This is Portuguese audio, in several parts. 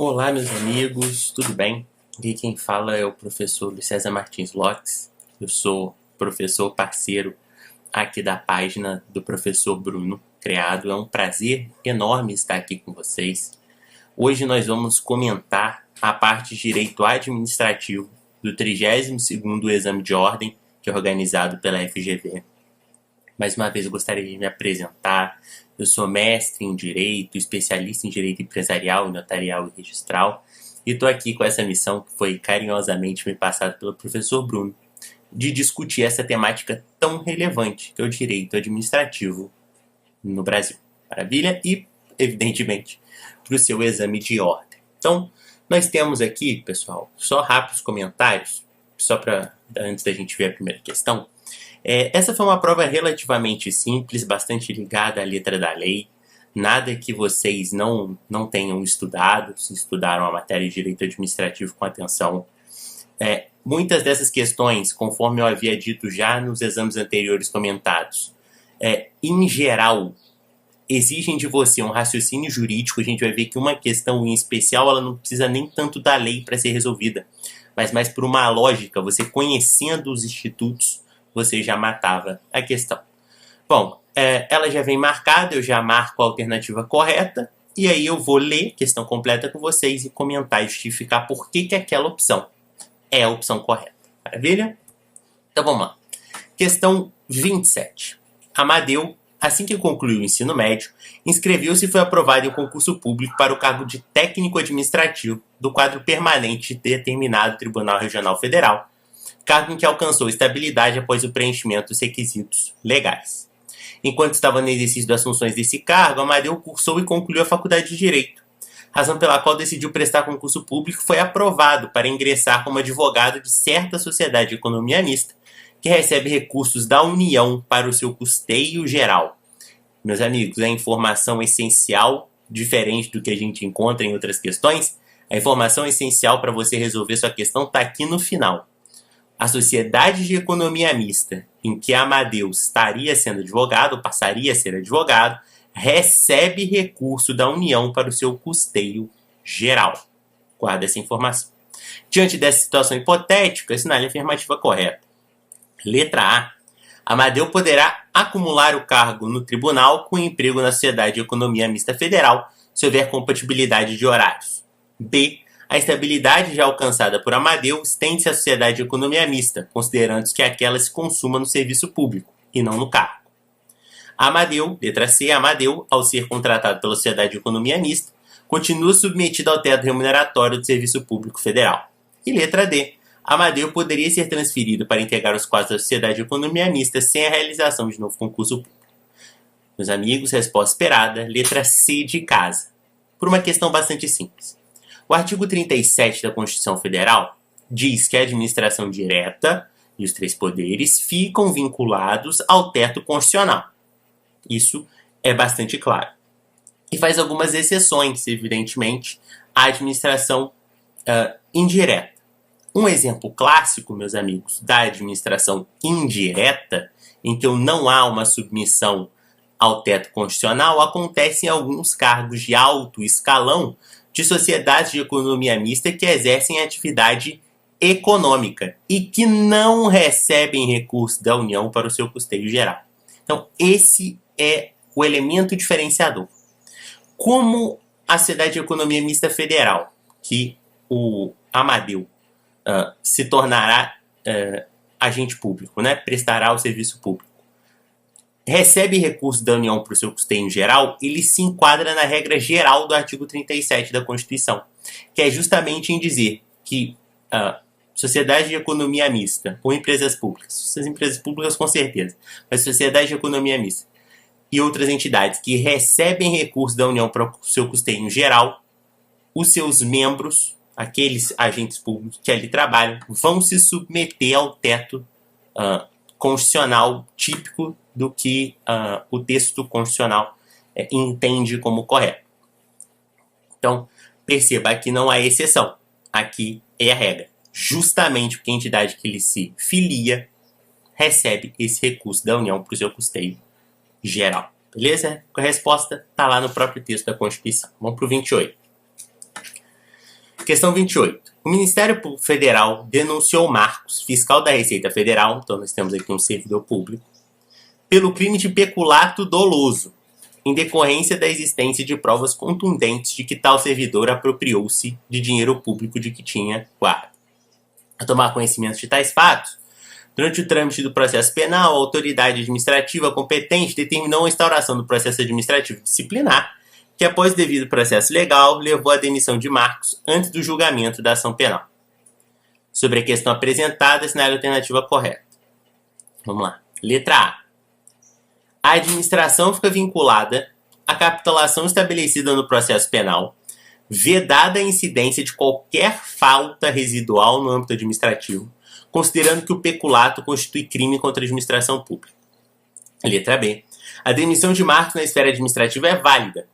Olá, meus amigos, tudo bem? Aqui quem fala é o professor Luiz César Martins Lopes. Eu sou professor parceiro aqui da página do professor Bruno Criado. É um prazer enorme estar aqui com vocês. Hoje nós vamos comentar a parte de direito administrativo do 32º exame de ordem, que é organizado pela FGV. Mais uma vez eu gostaria de me apresentar. Eu sou mestre em Direito, especialista em Direito Empresarial, Notarial e Registral, e estou aqui com essa missão que foi carinhosamente me passada pelo professor Bruno, de discutir essa temática tão relevante que é o direito administrativo no Brasil. Maravilha? E, evidentemente, para o seu exame de ordem. Então, nós temos aqui, pessoal, só rápidos comentários, só para antes da gente ver a primeira questão. Essa foi uma prova relativamente simples, bastante ligada à letra da lei. Nada que vocês não tenham estudado, se estudaram a matéria de direito administrativo com atenção. Muitas dessas questões, conforme eu havia dito já nos exames anteriores comentados, em geral, exigem de você um raciocínio jurídico. A gente vai ver que uma questão em especial, ela não precisa nem tanto da lei para ser resolvida, mas mais por uma lógica. Você conhecendo os institutos, você já matava a questão. Bom, ela já vem marcada, eu já marco a alternativa correta, e aí eu vou ler a questão completa com vocês e comentar e justificar por que aquela opção é a opção correta. Maravilha? Então vamos lá. Questão 27. Amadeu, assim que concluiu o ensino médio, inscreveu-se e foi aprovado em um concurso público para o cargo de técnico administrativo do quadro permanente de determinado Tribunal Regional Federal, cargo em que alcançou estabilidade após o preenchimento dos requisitos legais. Enquanto estava no exercício das funções desse cargo, Amadeu cursou e concluiu a faculdade de Direito, razão pela qual decidiu prestar concurso público e foi aprovado para ingressar como advogado de certa sociedade de economia mista, que recebe recursos da União para o seu custeio geral. Meus amigos, a informação essencial, diferente do que a gente encontra em outras questões, a informação essencial para você resolver sua questão está aqui no final. A sociedade de economia mista, em que Amadeu estaria sendo advogado, passaria a ser advogado, recebe recurso da União para o seu custeio geral. Guarda essa informação. Diante dessa situação hipotética, assinale a afirmativa correta. Letra A. Amadeu poderá acumular o cargo no tribunal com emprego na Sociedade de Economia Mista Federal, se houver compatibilidade de horários. B. A estabilidade já alcançada por Amadeu estende-se à sociedade de economia mista, considerando que aquela se consuma no serviço público, e não no cargo. Amadeu, letra C, Amadeu, ao ser contratado pela sociedade de economia mista, continua submetido ao teto remuneratório do serviço público federal. E letra D, Amadeu poderia ser transferido para integrar os quadros da sociedade de economia mista sem a realização de novo concurso público. Meus amigos, resposta esperada, letra C de casa, por uma questão bastante simples. O artigo 37 da Constituição Federal diz que a administração direta e os três poderes ficam vinculados ao teto constitucional. Isso é bastante claro. E faz algumas exceções, evidentemente, à administração indireta. Um exemplo clássico, meus amigos, da administração indireta, em que não há uma submissão ao teto constitucional, acontece em alguns cargos de alto escalão de sociedades de economia mista que exercem atividade econômica e que não recebem recursos da União para o seu custeio geral. Então, esse é o elemento diferenciador. Como a Sociedade de Economia Mista Federal, que o Amadeu se tornará agente público, né? Prestará o serviço público, recebe recursos da União para o seu custeio geral, ele se enquadra na regra geral do artigo 37 da Constituição, que é justamente em dizer que sociedade de economia mista ou empresas públicas, essas empresas públicas com certeza, mas sociedade de economia mista e outras entidades que recebem recursos da União para o seu custeio geral, os seus membros, aqueles agentes públicos que ali trabalham, vão se submeter ao teto constitucional típico do que o texto constitucional entende como correto. Então, perceba que não há exceção. Aqui é a regra. Justamente porque a entidade que ele se filia recebe esse recurso da União para o seu custeio geral. Beleza? A resposta está lá no próprio texto da Constituição. Vamos para o 28. Questão 28. O Ministério Público Federal denunciou Marcos, fiscal da Receita Federal, então nós temos aqui um servidor público, pelo crime de peculato doloso, em decorrência da existência de provas contundentes de que tal servidor apropriou-se de dinheiro público de que tinha guarda. A tomar conhecimento de tais fatos, durante o trâmite do processo penal, a autoridade administrativa competente determinou a instauração do processo administrativo disciplinar, que após o devido processo legal, levou à demissão de Marcos antes do julgamento da ação penal. Sobre a questão apresentada, assinale a alternativa correta. Vamos lá. Letra A. A administração fica vinculada à capitulação estabelecida no processo penal, vedada a incidência de qualquer falta residual no âmbito administrativo, considerando que o peculato constitui crime contra a administração pública. Letra B. A demissão de Marcos na esfera administrativa é válida,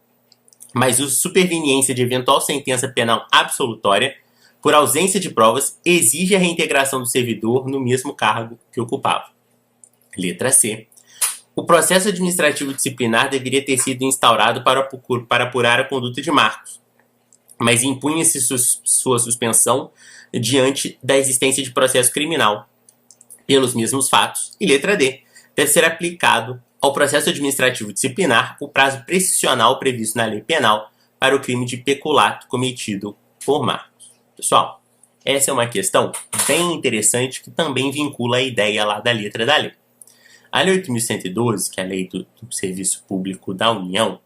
mas a superveniência de eventual sentença penal absolutória, por ausência de provas, exige a reintegração do servidor no mesmo cargo que ocupava. Letra C. O processo administrativo disciplinar deveria ter sido instaurado para apurar a conduta de Marcos, mas impunha-se sua suspensão diante da existência de processo criminal pelos mesmos fatos. E letra D. Deve ser aplicado ao processo administrativo disciplinar o prazo prescricional previsto na lei penal para o crime de peculato cometido por Marcos. Pessoal, essa é uma questão bem interessante que também vincula a ideia lá da letra da lei. A Lei 8.112, que é a Lei do Serviço Público da União,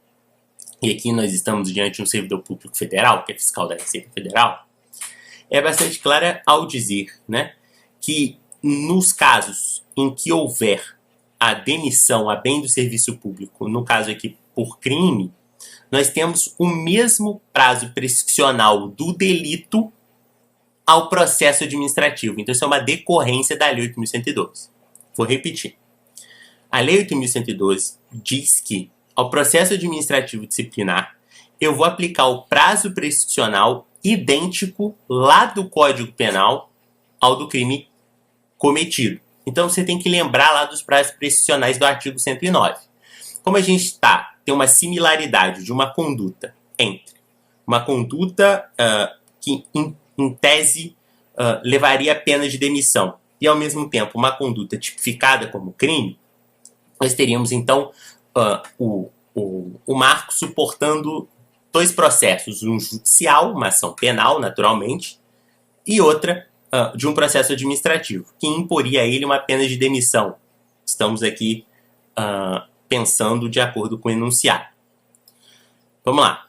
e aqui nós estamos diante de um servidor público federal, que é fiscal da Receita Federal, é bastante clara ao dizer, né, que nos casos em que houver a demissão a bem do serviço público, no caso aqui por crime, nós temos o mesmo prazo prescricional do delito ao processo administrativo. Então isso é uma decorrência da Lei 8.112. Vou repetir. A Lei 8.112 diz que ao processo administrativo disciplinar eu vou aplicar o prazo prescricional idêntico lá do Código Penal ao do crime cometido. Então você tem que lembrar lá dos prazos prescricionais do artigo 109. Como a gente tem uma similaridade de uma conduta entre uma conduta que em tese levaria a pena de demissão e ao mesmo tempo uma conduta tipificada como crime, nós teríamos então o Marcos suportando dois processos, um judicial, uma ação penal naturalmente, e outra de um processo administrativo, que imporia a ele uma pena de demissão. Estamos aqui pensando de acordo com o enunciado. Vamos lá.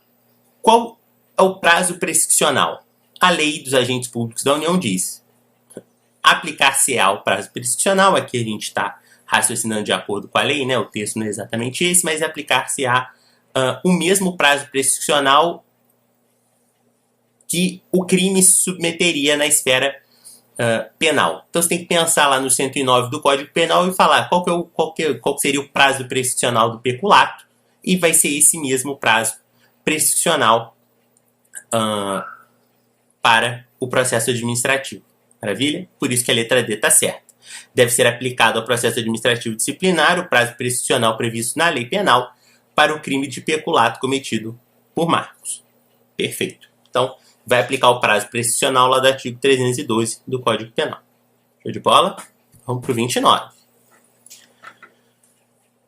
Qual é o prazo prescricional? A Lei dos Agentes Públicos da União diz: aplicar-se-á o prazo prescricional, aqui a gente está raciocinando de acordo com a lei, né? O texto não é exatamente esse, mas aplicar-se-á o mesmo prazo prescricional que o crime se submeteria na esfera penal. Então você tem que pensar lá no 109 do Código Penal e falar qual seria o prazo prescricional do peculato, e vai ser esse mesmo prazo prescricional para o processo administrativo. Maravilha? Por isso que a letra D está certa. Deve ser aplicado ao processo administrativo disciplinar o prazo prescricional previsto na lei penal para o crime de peculato cometido por Marcos. Perfeito. Então, vai aplicar o prazo prescricional lá do artigo 312 do Código Penal. Show de bola? Vamos para o 29.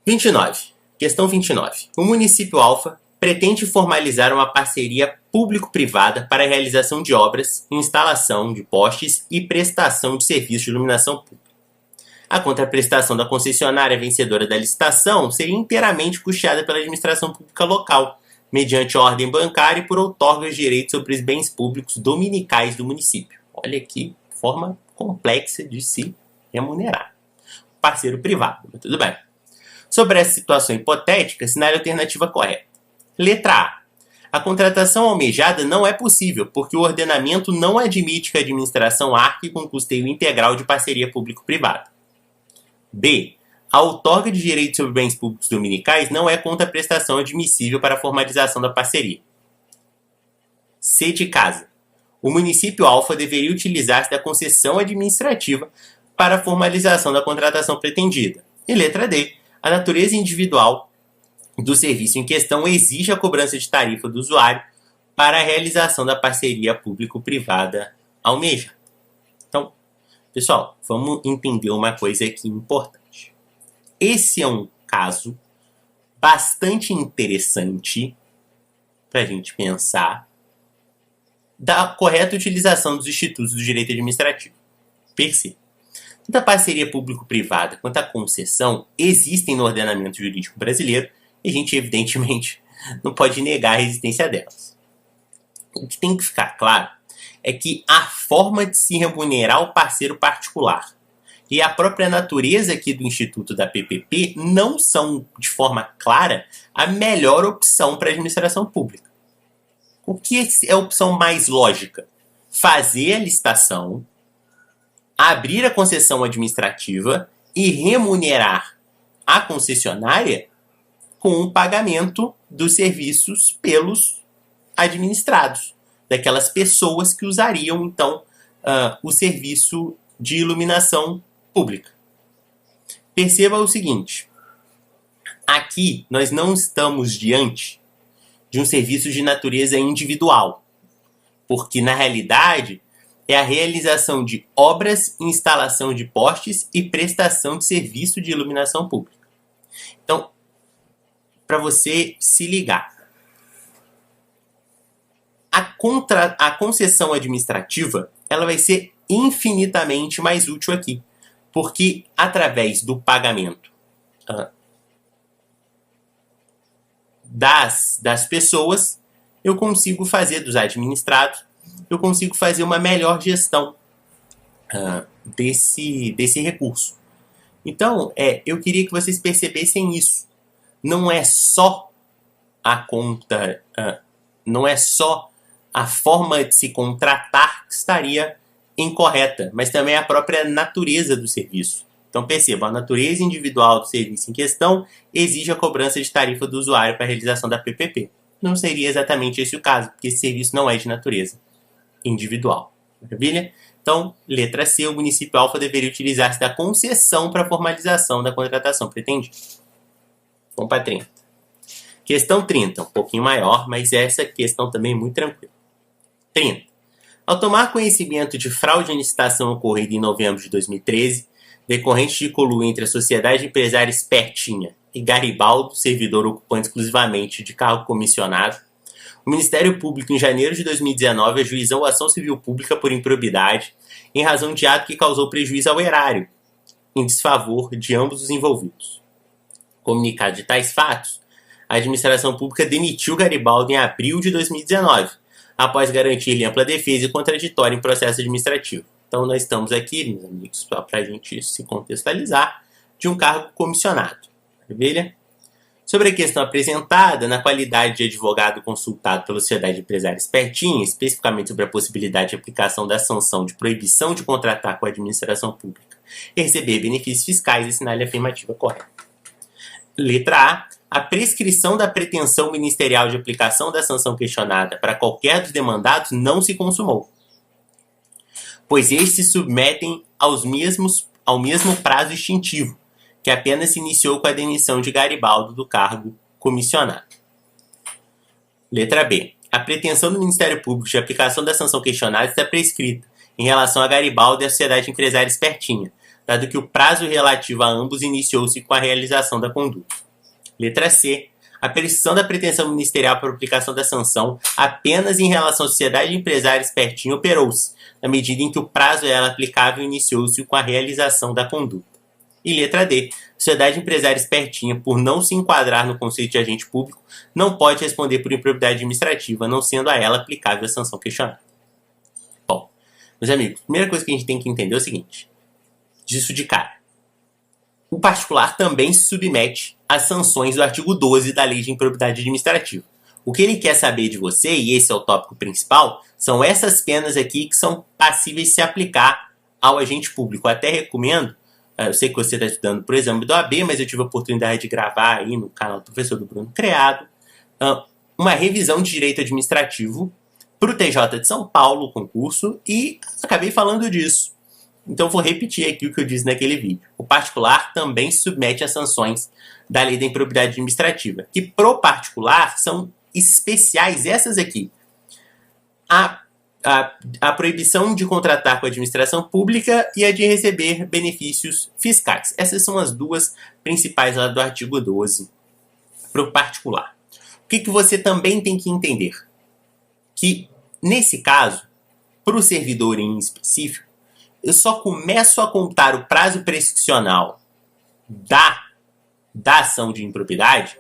29. Questão 29. O município Alfa pretende formalizar uma parceria público-privada para a realização de obras, instalação de postes e prestação de serviços de iluminação pública. A contraprestação da concessionária vencedora da licitação seria inteiramente custeada pela administração pública local, mediante ordem bancária e por outorga de direitos sobre os bens públicos dominicais do município. Olha que forma complexa de se remunerar. Parceiro privado, mas tudo bem. Sobre essa situação hipotética, assinale a alternativa correta. Letra A. A contratação almejada não é possível, porque o ordenamento não admite que a administração arque com custeio integral de parceria público-privada. B. A outorga de direitos sobre bens públicos dominicais não é contraprestação admissível para a formalização da parceria. C de casa. O município Alfa deveria utilizar-se da concessão administrativa para a formalização da contratação pretendida. E letra D. A natureza individual do serviço em questão exige a cobrança de tarifa do usuário para a realização da parceria público-privada almejada. Então, pessoal, vamos entender uma coisa aqui importante. Esse é um caso bastante interessante para a gente pensar da correta utilização dos institutos do direito administrativo. Perceba, tanto a parceria público-privada quanto a concessão existem no ordenamento jurídico brasileiro e a gente, evidentemente, não pode negar a existência delas. O que tem que ficar claro é que a forma de se remunerar o parceiro particular e a própria natureza aqui do Instituto da PPP não são, de forma clara, a melhor opção para a administração pública. O que é a opção mais lógica? Fazer a licitação, abrir a concessão administrativa e remunerar a concessionária com o pagamento dos serviços pelos administrados, daquelas pessoas que usariam, então, o serviço de iluminação pública. Perceba o seguinte, aqui nós não estamos diante de um serviço de natureza individual, porque, na realidade, é a realização de obras, instalação de postes e prestação de serviço de iluminação pública. Então, para você se ligar, a concessão administrativa ela vai ser infinitamente mais útil aqui, porque através do pagamento das pessoas, eu consigo fazer dos administrados, eu consigo fazer uma melhor gestão desse recurso. Então, eu queria que vocês percebessem isso. Não é só a conta, não é só a forma de se contratar que estaria incorreta, mas também a própria natureza do serviço. Então percebam, a natureza individual do serviço em questão exige a cobrança de tarifa do usuário para a realização da PPP. Não seria exatamente esse o caso, porque esse serviço não é de natureza individual. Maravilha? Então, letra C, o município alfa deveria utilizar-se da concessão para a formalização da contratação pretendida. Vamos para 30. Questão 30, um pouquinho maior, mas essa questão também é muito tranquila. 30. Ao tomar conhecimento de fraude em licitação ocorrida em novembro de 2013, decorrente de conluio entre a sociedade empresária Espertinha e Garibaldo, servidor ocupante exclusivamente de cargo comissionado, o Ministério Público, em janeiro de 2019, ajuizou a ação civil pública por improbidade em razão de ato que causou prejuízo ao erário, em desfavor de ambos os envolvidos. Comunicado de tais fatos, a administração pública demitiu Garibaldo em abril de 2019, após garantir-lhe ampla defesa e contraditória em processo administrativo. Então, nós estamos aqui, meus amigos, só para a gente se contextualizar, de um cargo comissionado. Maravilha? Sobre a questão apresentada, na qualidade de advogado consultado pela Sociedade Empresária Espertinha, especificamente sobre a possibilidade de aplicação da sanção de proibição de contratar com a administração pública e receber benefícios fiscais, assinale a afirmativa correta. Letra A prescrição da pretensão ministerial de aplicação da sanção questionada para qualquer dos demandados não se consumou, pois estes se submetem ao mesmo prazo extintivo, que apenas se iniciou com a demissão de Garibaldo do cargo comissionado. Letra B. A pretensão do Ministério Público de aplicação da sanção questionada está prescrita em relação a Garibaldo e a Sociedade Empresária Espertinha, dado que o prazo relativo a ambos iniciou-se com a realização da conduta. Letra C. A prescrição da pretensão ministerial para aplicação da sanção apenas em relação à Sociedade Empresária Espertinha operou-se, na medida em que o prazo a ela aplicável iniciou-se com a realização da conduta. E letra D. A Sociedade Empresária Espertinha, por não se enquadrar no conceito de agente público, não pode responder por improbidade administrativa, não sendo a ela aplicável a sanção questionada. Bom, meus amigos, a primeira coisa que a gente tem que entender é o seguinte, disso de cara. O particular também se submete às sanções do artigo 12 da Lei de Improbidade Administrativa. O que ele quer saber de você, e esse é o tópico principal, são essas penas aqui que são passíveis de se aplicar ao agente público. Eu até recomendo, eu sei que você está estudando por exame do AB, mas eu tive a oportunidade de gravar aí no canal do professor do Bruno Criado, uma revisão de direito administrativo para o TJ de São Paulo, o concurso, e acabei falando disso. Então vou repetir aqui o que eu disse naquele vídeo. O particular também se submete às sanções da Lei da Improbidade Administrativa, que pro particular são especiais essas aqui. a proibição de contratar com a administração pública e a de receber benefícios fiscais. Essas são as duas principais lá do artigo 12, para o particular. O que você também tem que entender? Que, nesse caso, para o servidor em específico, eu só começo a contar o prazo prescricional da ação de improbidade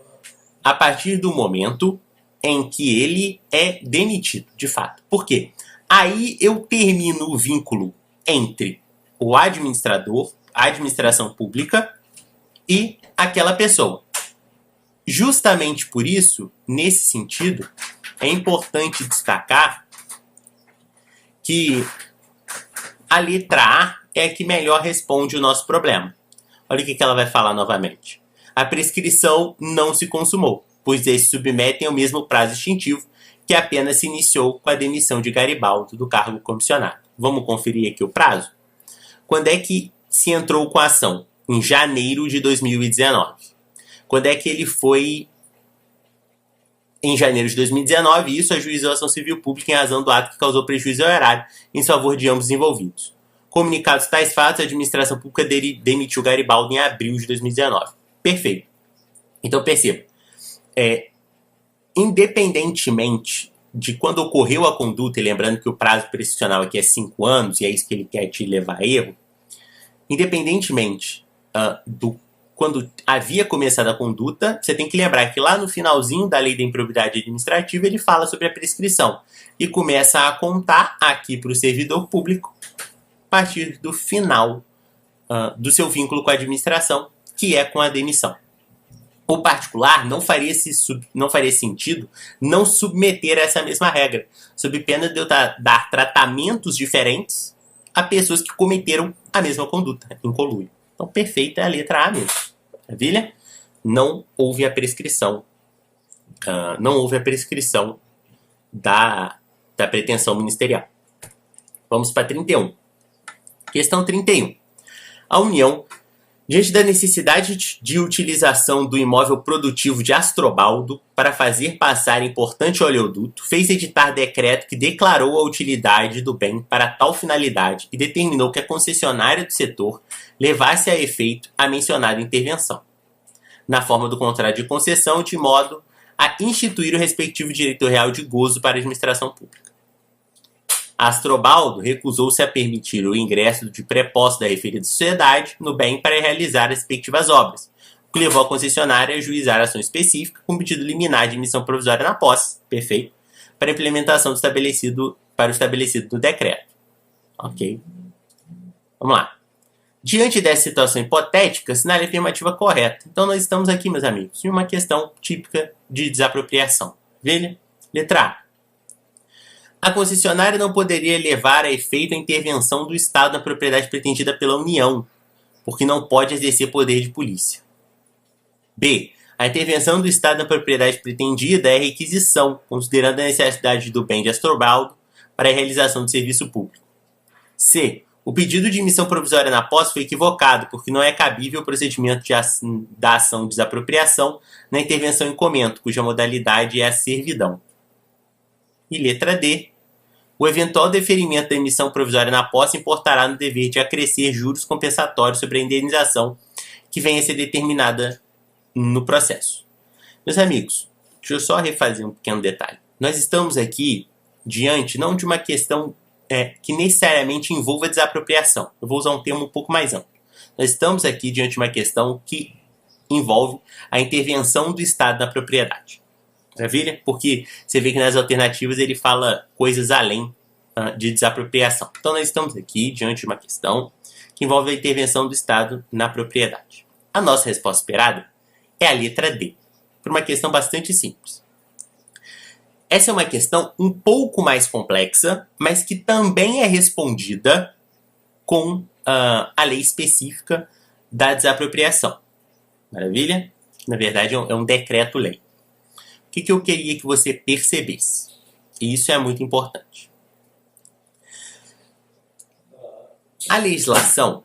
a partir do momento em que ele é demitido, de fato. Por quê? Aí eu termino o vínculo entre o administrador, a administração pública e aquela pessoa. Justamente por isso, nesse sentido, é importante destacar que a letra A é a que melhor responde o nosso problema. Olha o que ela vai falar novamente. A prescrição não se consumou, pois eles se submetem ao mesmo prazo extintivo que apenas se iniciou com a demissão de Garibaldo do cargo comissionado. Vamos conferir aqui o prazo? Quando é que se entrou com a ação? Em janeiro de 2019. Quando é que ele foi? Em janeiro de 2019, isso ajuizou a ação civil pública em razão do ato que causou prejuízo ao erário em favor de ambos os envolvidos. Comunicados tais fatos, a administração pública demitiu Garibaldo em abril de 2019. Perfeito. Então perceba, independentemente de quando ocorreu a conduta, e lembrando que o prazo prescricional aqui é 5 anos, e é isso que ele quer te levar a erro, independentemente quando havia começado a conduta, você tem que lembrar que lá no finalzinho da lei da improbidade administrativa ele fala sobre a prescrição e começa a contar aqui para o servidor público a partir do final do seu vínculo com a administração, que é com a demissão. O particular não faria sentido não submeter a essa mesma regra, sob pena de eu dar tratamentos diferentes a pessoas que cometeram a mesma conduta, incolúio. Então, perfeita é a letra A mesmo. Maravilha? Não houve a prescrição. Não houve a prescrição da pretensão ministerial. Vamos para 31. Questão 31. A União, diante da necessidade de utilização do imóvel produtivo de Astrobaldo para fazer passar importante oleoduto, fez editar decreto que declarou a utilidade do bem para tal finalidade e determinou que a concessionária do setor levasse a efeito a mencionada intervenção, na forma do contrato de concessão, de modo a instituir o respectivo direito real de gozo para a administração pública. Astrobaldo recusou-se a permitir o ingresso de preposto da referida sociedade no bem para realizar as respectivas obras, o que levou a concessionária a ajuizar a ação específica com pedido liminar de emissão provisória na posse, perfeito, para implementação do estabelecido no decreto. Ok? Vamos lá. Diante dessa situação hipotética, assinale a afirmativa correta. Então nós estamos aqui, meus amigos, em uma questão típica de desapropriação. Veja, letra A. A concessionária não poderia levar a efeito a intervenção do Estado na propriedade pretendida pela União, porque não pode exercer poder de polícia. B. A intervenção do Estado na propriedade pretendida é requisição, considerando a necessidade do bem de Astrobaldo para a realização do serviço público. C. O pedido de emissão provisória na posse foi equivocado, porque não é cabível o procedimento da ação de desapropriação na intervenção em comento, cuja modalidade é a servidão. E letra D. O eventual deferimento da emissão provisória na posse importará no dever de acrescer juros compensatórios sobre a indenização que venha a ser determinada no processo. Meus amigos, deixa eu só refazer um pequeno detalhe. Nós estamos aqui diante não de uma questão que necessariamente envolva desapropriação. Eu vou usar um termo um pouco mais amplo. Nós estamos aqui diante de uma questão que envolve a intervenção do Estado na propriedade. Maravilha? Porque você vê que nas alternativas ele fala coisas além de desapropriação. Então nós estamos aqui diante de uma questão que envolve a intervenção do Estado na propriedade. A nossa resposta esperada é a letra D, por uma questão bastante simples. Essa é uma questão um pouco mais complexa, mas que também é respondida com a lei específica da desapropriação. Maravilha? Na verdade é um decreto-lei. O que eu queria que você percebesse? E isso é muito importante. A legislação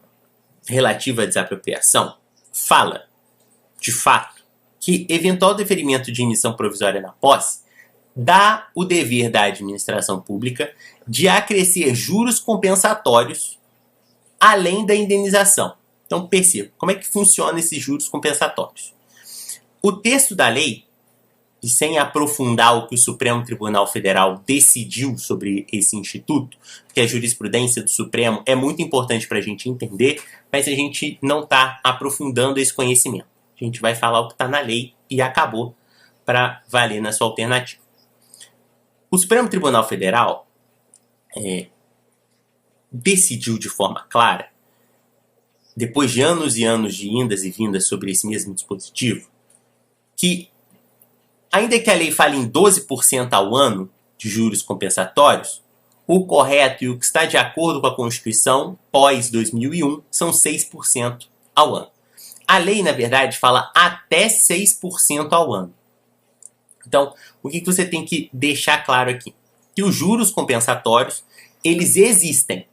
relativa à desapropriação fala, de fato, que eventual deferimento de emissão provisória na posse dá o dever da administração pública de acrescer juros compensatórios além da indenização. Então, perceba, como é que funciona esses juros compensatórios? O texto da lei, e sem aprofundar o que o Supremo Tribunal Federal decidiu sobre esse instituto, porque a jurisprudência do Supremo é muito importante para a gente entender, mas a gente não está aprofundando esse conhecimento. A gente vai falar o que está na lei e acabou para valer na sua alternativa. O Supremo Tribunal Federal decidiu de forma clara, depois de anos e anos de indas e vindas sobre esse mesmo dispositivo, que ainda que a lei fale em 12% ao ano de juros compensatórios, o correto e o que está de acordo com a Constituição pós-2001 são 6% ao ano. A lei, na verdade, fala até 6% ao ano. Então, o que você tem que deixar claro aqui? Que os juros compensatórios, eles existem.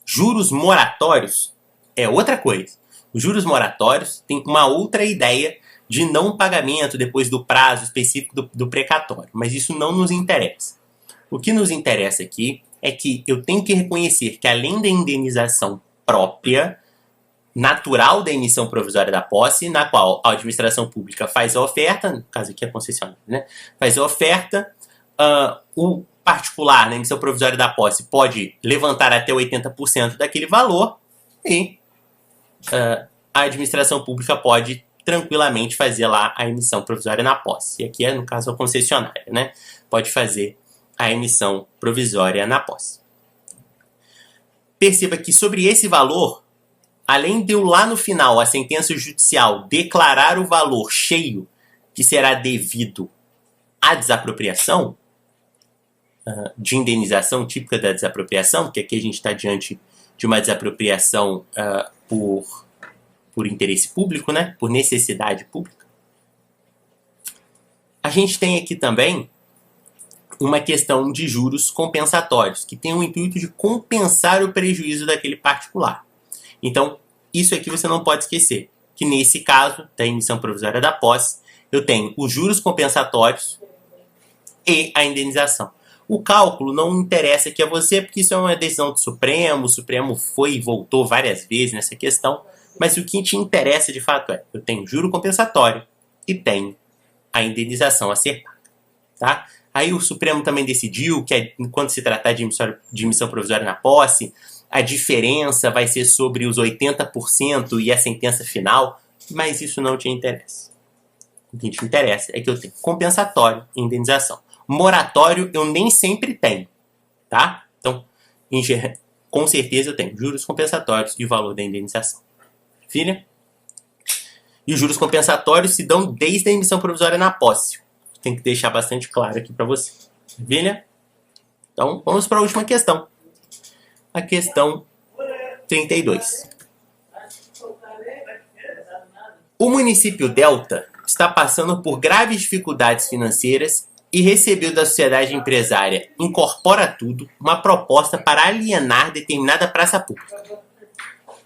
Juros moratórios é outra coisa. Os juros moratórios têm uma outra ideia de não pagamento depois do prazo específico do precatório, mas isso não nos interessa. O que nos interessa aqui é que eu tenho que reconhecer que, além da indenização própria, natural da emissão provisória da posse, na qual a administração pública faz a oferta, no caso aqui é a concessionária, né? Faz a oferta, o particular na emissão provisória da posse pode levantar até 80% daquele valor e a administração pública pode tranquilamente fazer lá a emissão provisória na posse. E aqui é, no caso, a concessionária, né? Pode fazer a emissão provisória na posse. Perceba que sobre esse valor, além de eu lá no final, a sentença judicial declarar o valor cheio que será devido à desapropriação, de indenização típica da desapropriação, porque aqui a gente está diante de uma desapropriação por interesse público, né? Por necessidade pública. A gente tem aqui também uma questão de juros compensatórios, que tem o intuito de compensar o prejuízo daquele particular. Então, isso aqui você não pode esquecer, que nesse caso da emissão provisória da posse, eu tenho os juros compensatórios e a indenização. O cálculo não interessa aqui a você, porque isso é uma decisão do Supremo, o Supremo foi e voltou várias vezes nessa questão, mas o que te interessa de fato é, eu tenho juro compensatório e tenho a indenização a ser paga, tá? Aí o Supremo também decidiu que quando se tratar de emissão provisória na posse, a diferença vai ser sobre os 80% e a sentença final, mas isso não te interessa. O que te interessa é que eu tenho compensatório e indenização. Moratório eu nem sempre tenho, tá? Então, com certeza eu tenho juros compensatórios e o valor da indenização. Filha? E os juros compensatórios se dão desde a emissão provisória na posse. Tem que deixar bastante claro aqui para você. Maravilha? Então, vamos para a última questão. A questão 32. O município Delta está passando por graves dificuldades financeiras e recebeu da sociedade empresária Incorpora Tudo uma proposta para alienar determinada praça pública,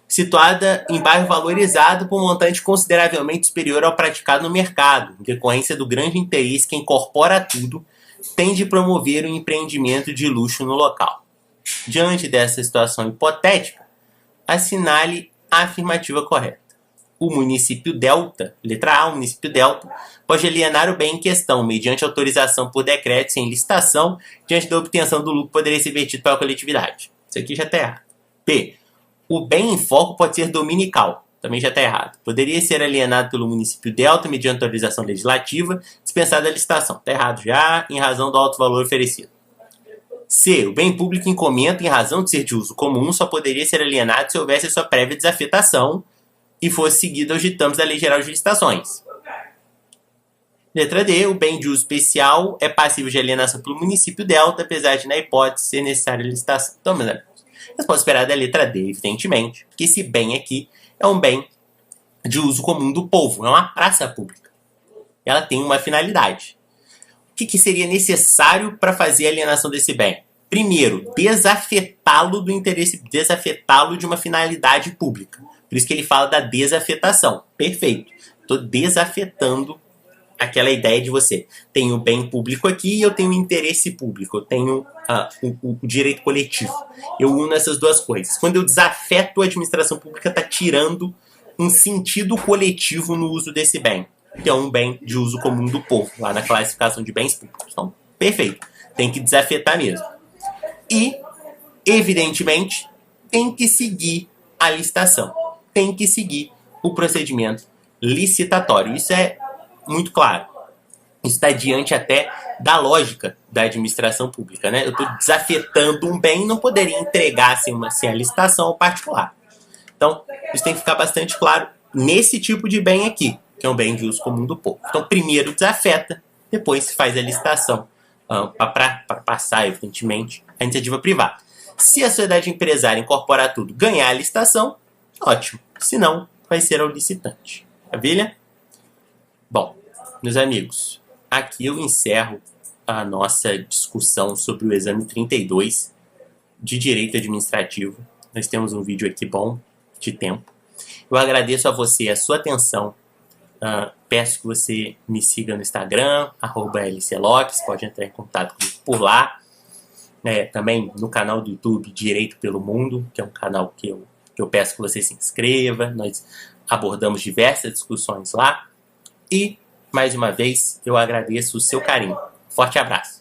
situada em bairro valorizado por um montante consideravelmente superior ao praticado no mercado, em decorrência do grande interesse que Incorpora Tudo tem de promover um empreendimento de luxo no local. Diante dessa situação hipotética, assinale a afirmativa correta. O município Delta, letra A, o município Delta, pode alienar o bem em questão, mediante autorização por decreto sem licitação, diante da obtenção do lucro poderia ser vertido para a coletividade. Isso aqui já está errado. B. O bem em foco pode ser dominical. Também já está errado. Poderia ser alienado pelo município Delta mediante autorização legislativa, dispensada a licitação. Está errado já, em razão do alto valor oferecido. C. O bem público em comento, em razão de ser de uso comum, só poderia ser alienado se houvesse a sua prévia desafetação e fosse seguido aos ditames da Lei Geral de Licitações. Letra D. O bem de uso especial é passível de alienação pelo município Delta, apesar de, na hipótese, ser necessária a licitação. Então, meus amigos, resposta esperada é a letra D, evidentemente, porque esse bem aqui é um bem de uso comum do povo, é uma praça pública. Ela tem uma finalidade. O que seria necessário para fazer a alienação desse bem? Primeiro, desafetá-lo do interesse, desafetá-lo de uma finalidade pública. Por isso que ele fala da desafetação. Perfeito. Estou desafetando aquela ideia de você tem o bem público aqui e eu tenho o interesse público, eu tenho o direito coletivo. Eu uno essas duas coisas. Quando eu desafeto, a administração pública está tirando um sentido coletivo no uso desse bem, que é um bem de uso comum do povo, lá na classificação de bens públicos. Então, perfeito. Tem que desafetar mesmo. E, evidentemente, tem que seguir a licitação. Tem que seguir o procedimento licitatório. Isso é muito claro. Isso está diante até da lógica da administração pública, né? Eu estou desafetando um bem e não poderia entregar sem a licitação ao particular. Então, isso tem que ficar bastante claro nesse tipo de bem aqui, que é um bem de uso comum do povo. Então, primeiro desafeta, depois se faz a licitação para passar, evidentemente, a iniciativa privada. Se a sociedade empresária incorporar tudo, ganhar a licitação, ótimo. Se não, vai ser ao licitante. Maravilha? Bom, meus amigos, aqui eu encerro a nossa discussão sobre o exame 32 de Direito Administrativo. Nós temos um vídeo aqui bom de tempo. Eu agradeço a você a sua atenção. Peço que você me siga no Instagram, @lclopes, pode entrar em contato comigo por lá. Também no canal do YouTube Direito pelo Mundo, que é um canal que eu peço que você se inscreva. Nós abordamos diversas discussões lá. E, mais uma vez, eu agradeço o seu carinho. Forte abraço!